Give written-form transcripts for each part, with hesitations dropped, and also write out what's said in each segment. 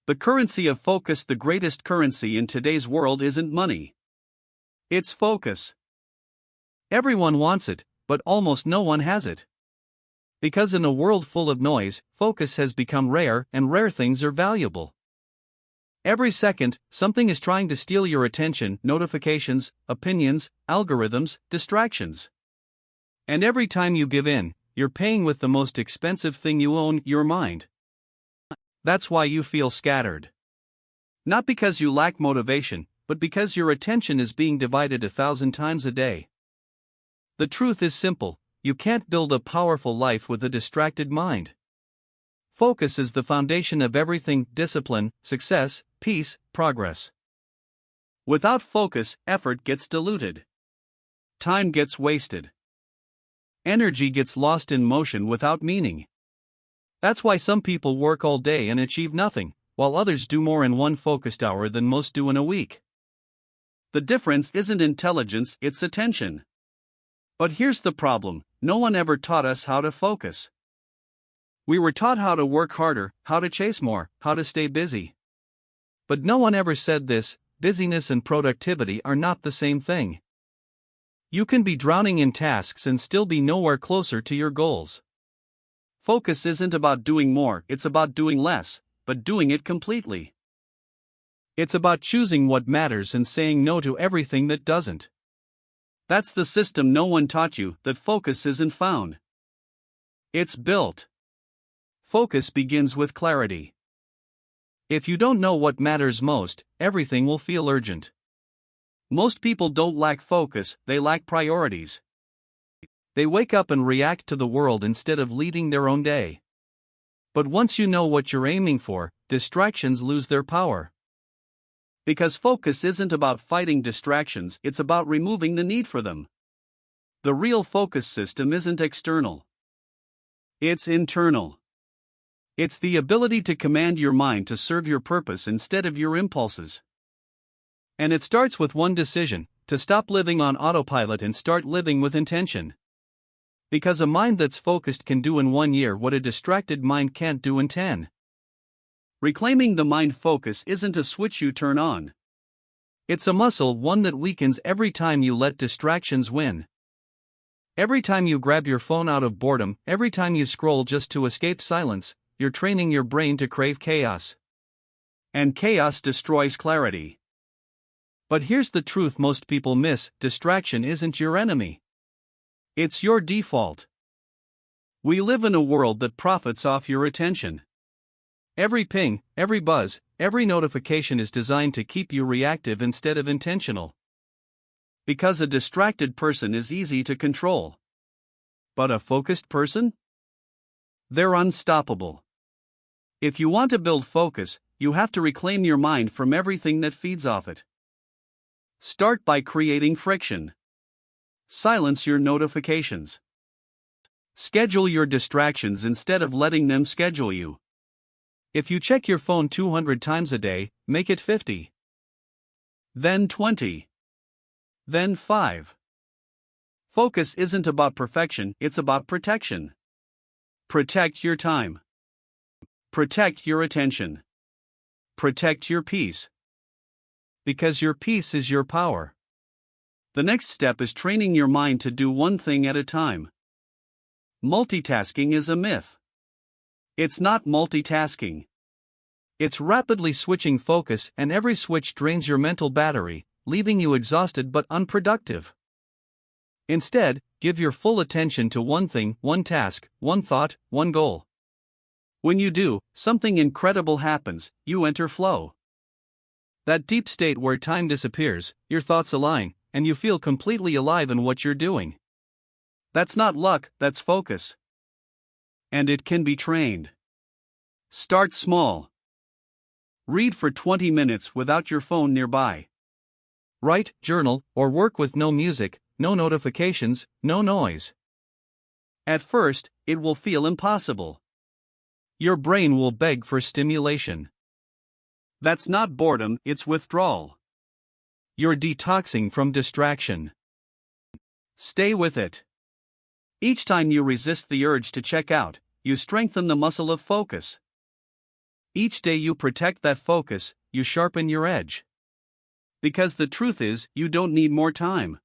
The currency of focus. The greatest currency in today's world isn't money. It's focus. Everyone wants it, but almost no one has it. Because in a world full of noise, focus has become rare, and rare things are valuable. Every second, something is trying to steal your attention: notifications, opinions, algorithms, distractions. And every time you give in, you're paying with the most expensive thing you own, your mind. That's why you feel scattered. Not because you lack motivation, but because your attention is being divided 1,000 times a day. The truth is simple: you can't build a powerful life with a distracted mind. Focus is the foundation of everything: discipline, success, peace, progress. Without focus, effort gets diluted. Time gets wasted. Energy gets lost in motion without meaning. That's why some people work all day and achieve nothing, while others do more in one focused hour than most do in a week. The difference isn't intelligence, it's attention. But here's the problem: no one ever taught us how to focus. We were taught how to work harder, how to chase more, how to stay busy. But no one ever said this: busyness and productivity are not the same thing. You can be drowning in tasks and still be nowhere closer to your goals. Focus isn't about doing more, it's about doing less, but doing it completely. It's about choosing what matters and saying no to everything that doesn't. That's the system no one taught you. That focus isn't found. It's built. Focus begins with clarity. If you don't know what matters most, everything will feel urgent. Most people don't lack focus, they lack priorities. They wake up and react to the world instead of leading their own day. But once you know what you're aiming for, distractions lose their power. Because focus isn't about fighting distractions, it's about removing the need for them. The real focus system isn't external. It's internal. It's the ability to command your mind to serve your purpose instead of your impulses. And it starts with one decision: to stop living on autopilot and start living with intention. Because a mind that's focused can do in 1 year what a distracted mind can't do in 10. Reclaiming the mind focus isn't a switch you turn on. It's a muscle, one that weakens every time you let distractions win. Every time you grab your phone out of boredom, every time you scroll just to escape silence, you're training your brain to crave chaos. And chaos destroys clarity. But here's the truth most people miss: distraction isn't your enemy. It's your default. We live in a world that profits off your attention. Every ping, every buzz, every notification is designed to keep you reactive instead of intentional. Because a distracted person is easy to control. But a focused person? They're unstoppable. If you want to build focus, you have to reclaim your mind from everything that feeds off it. Start by creating friction. Silence your notifications. Schedule your distractions instead of letting them schedule you. If you check your phone 200 times a day, make it 50. Then 20. Then 5. Focus isn't about perfection, it's about protection. Protect your time. Protect your attention. Protect your peace. Because your peace is your power. The next step is training your mind to do one thing at a time. Multitasking is a myth. It's not multitasking. It's rapidly switching focus, and every switch drains your mental battery, leaving you exhausted but unproductive. Instead, give your full attention to one thing, one task, one thought, one goal. When you do, something incredible happens: you enter flow. That deep state where time disappears, your thoughts align, and you feel completely alive in what you're doing. That's not luck, that's focus. And it can be trained. Start small. Read for 20 minutes without your phone nearby. Write, journal, or work with no music, no notifications, no noise. At first, it will feel impossible. Your brain will beg for stimulation. That's not boredom, it's withdrawal. You're detoxing from distraction. Stay with it. Each time you resist the urge to check out, you strengthen the muscle of focus. Each day you protect that focus, you sharpen your edge. Because the truth is, you don't need more time.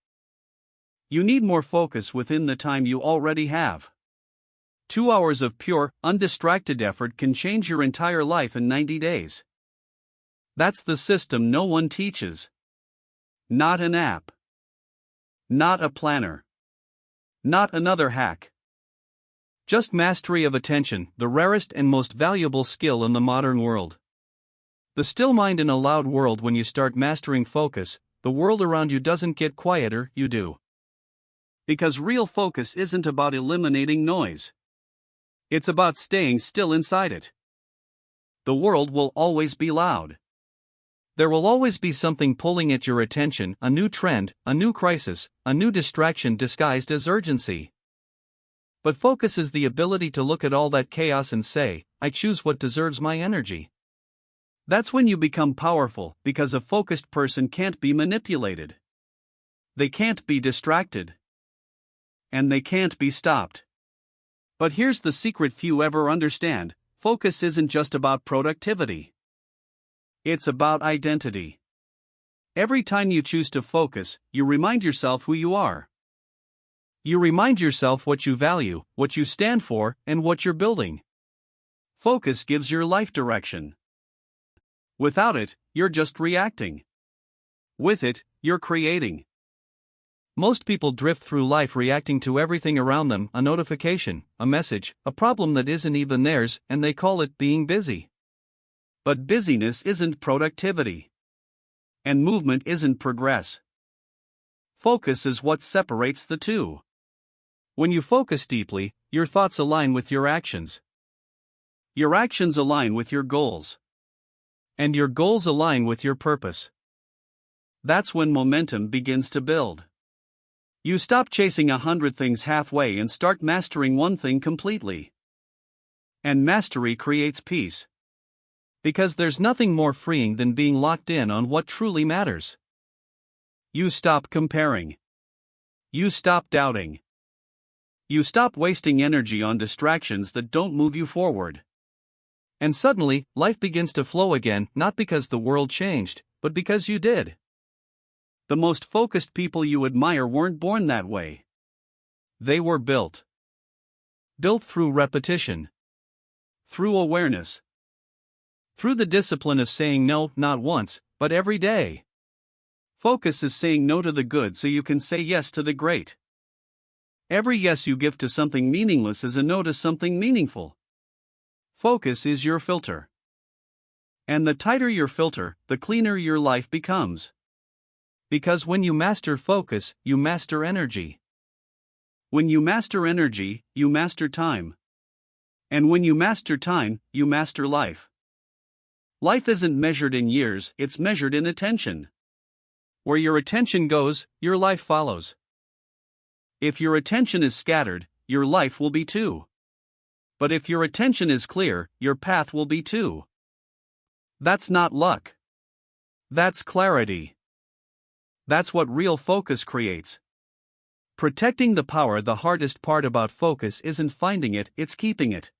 You need more focus within the time you already have. 2 hours of pure, undistracted effort can change your entire life in 90 days. That's the system no one teaches. Not an app. Not a planner. Not another hack. Just mastery of attention, the rarest and most valuable skill in the modern world. The still mind in a loud world. When you start mastering focus, the world around you doesn't get quieter, you do. Because real focus isn't about eliminating noise. It's about staying still inside it. The world will always be loud. There will always be something pulling at your attention, a new trend, a new crisis, a new distraction disguised as urgency. But focus is the ability to look at all that chaos and say, I choose what deserves my energy. That's when you become powerful, because a focused person can't be manipulated. They can't be distracted. And they can't be stopped. But here's the secret few ever understand: focus isn't just about productivity. It's about identity. Every time you choose to focus, you remind yourself who you are. You remind yourself what you value, what you stand for, and what you're building. Focus gives your life direction. Without it, you're just reacting. With it, you're creating. Most people drift through life reacting to everything around them: a notification, a message, a problem that isn't even theirs, and they call it being busy. But busyness isn't productivity. And movement isn't progress. Focus is what separates the two. When you focus deeply, your thoughts align with your actions. Your actions align with your goals. And your goals align with your purpose. That's when momentum begins to build. You stop chasing 100 things halfway and start mastering one thing completely. And mastery creates peace. Because there's nothing more freeing than being locked in on what truly matters. You stop comparing. You stop doubting. You stop wasting energy on distractions that don't move you forward. And suddenly, life begins to flow again, not because the world changed, but because you did. The most focused people you admire weren't born that way. They were built. Built through repetition. Through awareness. Through the discipline of saying no, not once, but every day. Focus is saying no to the good so you can say yes to the great. Every yes you give to something meaningless is a no to something meaningful. Focus is your filter. And the tighter your filter, the cleaner your life becomes. Because when you master focus, you master energy. When you master energy, you master time. And when you master time, you master life. Life isn't measured in years, it's measured in attention. Where your attention goes, your life follows. If your attention is scattered, your life will be too. But if your attention is clear, your path will be too. That's not luck. That's clarity. That's what real focus creates. Protecting the power. The hardest part about focus isn't finding it, it's keeping it.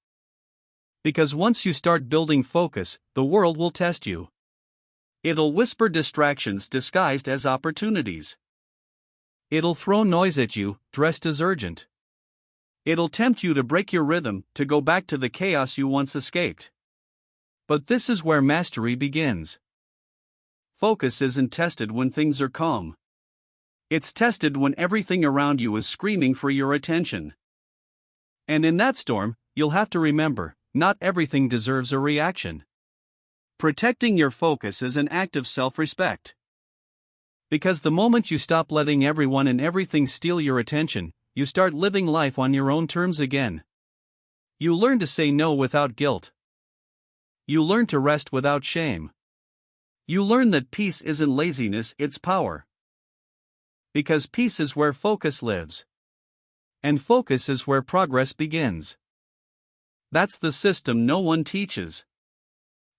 Because once you start building focus, the world will test you. It'll whisper distractions disguised as opportunities. It'll throw noise at you, dressed as urgent. It'll tempt you to break your rhythm, to go back to the chaos you once escaped. But this is where mastery begins. Focus isn't tested when things are calm. It's tested when everything around you is screaming for your attention. And in that storm, you'll have to remember, not everything deserves a reaction. Protecting your focus is an act of self-respect. Because the moment you stop letting everyone and everything steal your attention, you start living life on your own terms again. You learn to say no without guilt. You learn to rest without shame. You learn that peace isn't laziness, it's power. Because peace is where focus lives. And focus is where progress begins. That's the system no one teaches.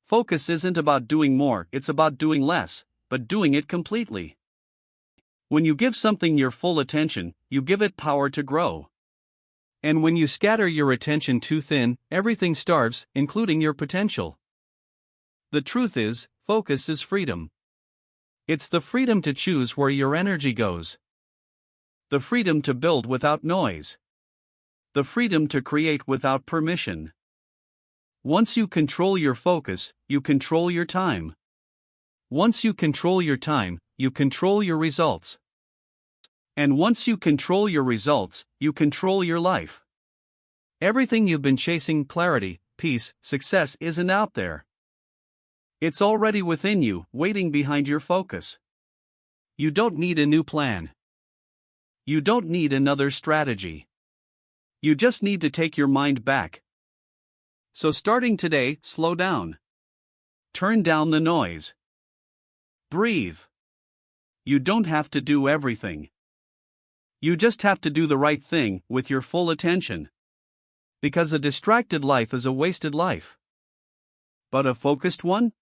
Focus isn't about doing more, it's about doing less, but doing it completely. When you give something your full attention, you give it power to grow. And when you scatter your attention too thin, everything starves, including your potential. The truth is, focus is freedom. It's the freedom to choose where your energy goes. The freedom to build without noise. The freedom to create without permission. Once you control your focus, you control your time. Once you control your time, you control your results. And once you control your results, you control your life. Everything you've been chasing, clarity, peace, success, isn't out there. It's already within you, waiting behind your focus. You don't need a new plan. You don't need another strategy. You just need to take your mind back. So starting today, slow down. Turn down the noise. Breathe. You don't have to do everything. You just have to do the right thing with your full attention. Because a distracted life is a wasted life. But a focused one?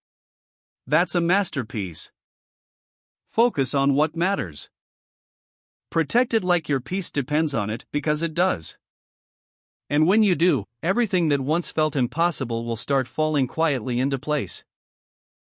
That's a masterpiece. Focus on what matters. Protect it like your peace depends on it, because it does. And when you do, everything that once felt impossible will start falling quietly into place.